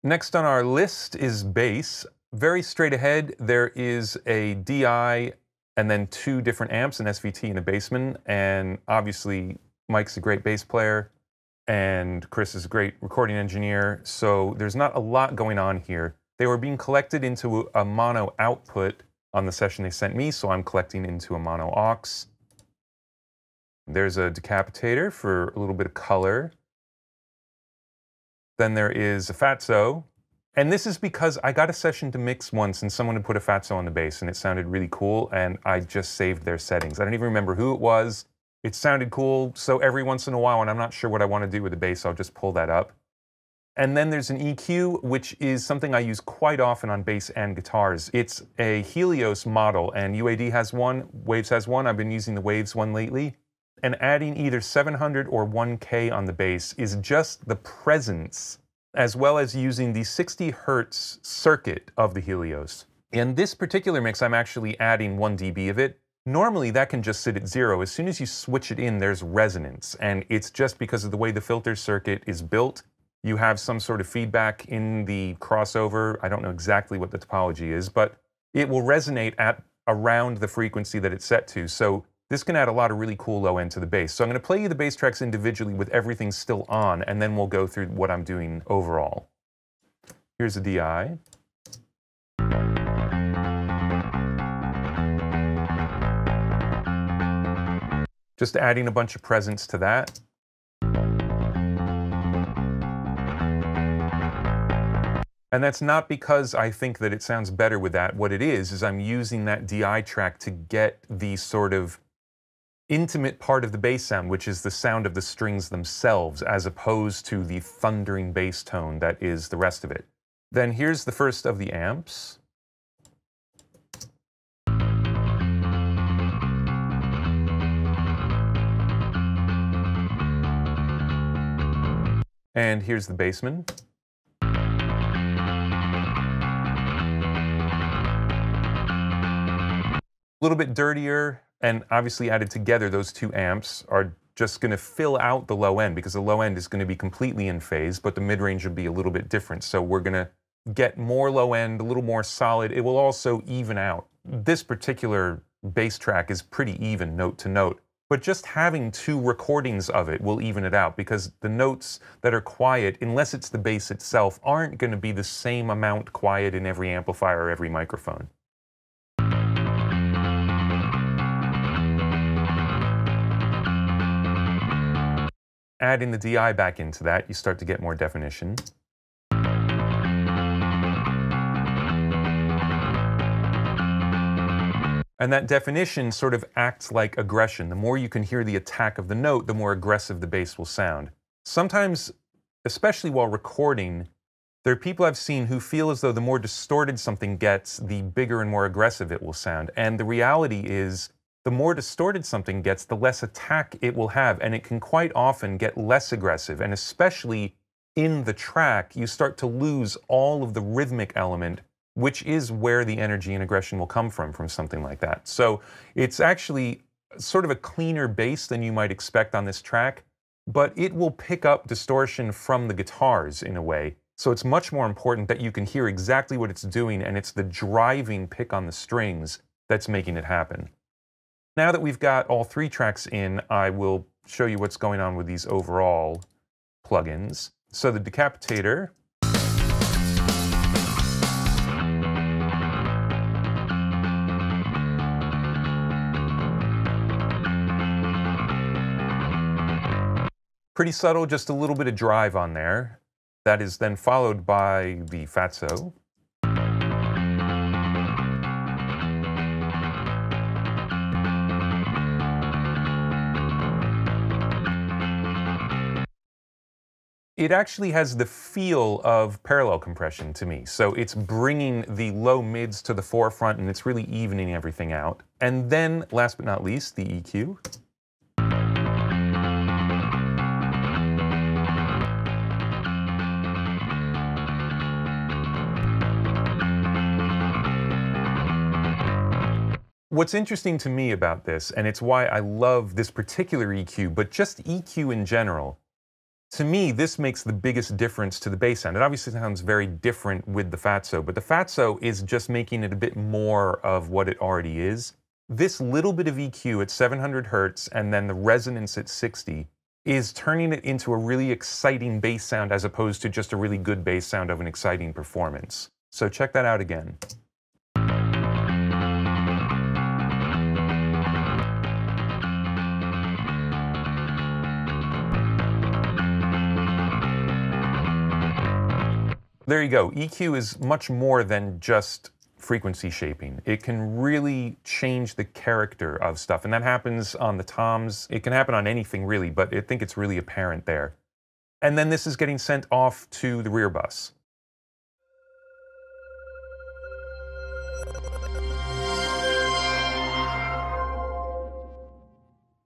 Next on our list is bass. Very straight ahead, there is a DI and then two different amps, an SVT and a bassman, and obviously Mike's a great bass player and Chris is a great recording engineer, so there's not a lot going on here. They were being collected into a mono output on the session they sent me, so I'm collecting into a mono aux. There's a decapitator for a little bit of color. Then there is a Fatso, and this is because I got a session to mix once and someone had put a Fatso on the bass and it sounded really cool, and I just saved their settings. I don't even remember who it was. It sounded cool, so every once in a while when I'm not sure what I want to do with the bass, I'll just pull that up. And then there's an EQ, which is something I use quite often on bass and guitars. It's a Helios model, and UAD has one, Waves has one. I've been using the Waves one lately. And adding either 700 or 1K on the bass is just the presence, as well as using the 60 Hertz circuit of the Helios. In this particular mix, I'm actually adding 1 dB of it. Normally, that can just sit at 0. As soon as you switch it in, there's resonance, and it's just because of the way the filter circuit is built. You have some sort of feedback in the crossover. I don't know exactly what the topology is, but it will resonate at around the frequency that it's set to. So this can add a lot of really cool low end to the bass. So I'm going to play you the bass tracks individually with everything still on, and then we'll go through what I'm doing overall. Here's a DI. Just adding a bunch of presence to that. And that's not because I think that it sounds better with that. What it is I'm using that DI track to get the sort of intimate part of the bass sound, which is the sound of the strings themselves, as opposed to the thundering bass tone that is the rest of it. Then here's the first of the amps. And here's the bassman. A little bit dirtier, and obviously added together, those two amps are just going to fill out the low end, because the low end is going to be completely in phase, but the mid-range will be a little bit different. So we're going to get more low end, a little more solid. It will also even out. This particular bass track is pretty even note to note, but just having two recordings of it will even it out, because the notes that are quiet, unless it's the bass itself, aren't going to be the same amount quiet in every amplifier or every microphone. Adding the DI back into that, you start to get more definition. And that definition sort of acts like aggression. The more you can hear the attack of the note, the more aggressive the bass will sound. Sometimes, especially while recording, there are people I've seen who feel as though the more distorted something gets, the bigger and more aggressive it will sound. And the reality is, the more distorted something gets, the less attack it will have, and it can quite often get less aggressive. And especially in the track, you start to lose all of the rhythmic element, which is where the energy and aggression will come from something like that. So it's actually sort of a cleaner bass than you might expect on this track, but it will pick up distortion from the guitars in a way. So it's much more important that you can hear exactly what it's doing, and it's the driving pick on the strings that's making it happen. Now that we've got all three tracks in, I will show you what's going on with these overall plugins. So the Decapitator. Pretty subtle, just a little bit of drive on there. That is then followed by the Fatso. It actually has the feel of parallel compression to me. So it's bringing the low mids to the forefront, and it's really evening everything out. And then, last but not least, the EQ. What's interesting to me about this, and it's why I love this particular EQ, but just EQ in general, To me, this makes the biggest difference to the bass sound. It obviously sounds very different with the Fatso, but the Fatso is just making it a bit more of what it already is. This little bit of EQ at 700 Hertz and then the resonance at 60 is turning it into a really exciting bass sound as opposed to just a really good bass sound of an exciting performance. So check that out again. There you go. EQ is much more than just frequency shaping. It can really change the character of stuff, and that happens on the toms. It can happen on anything really, but I think it's really apparent there. And then this is getting sent off to the rear bus.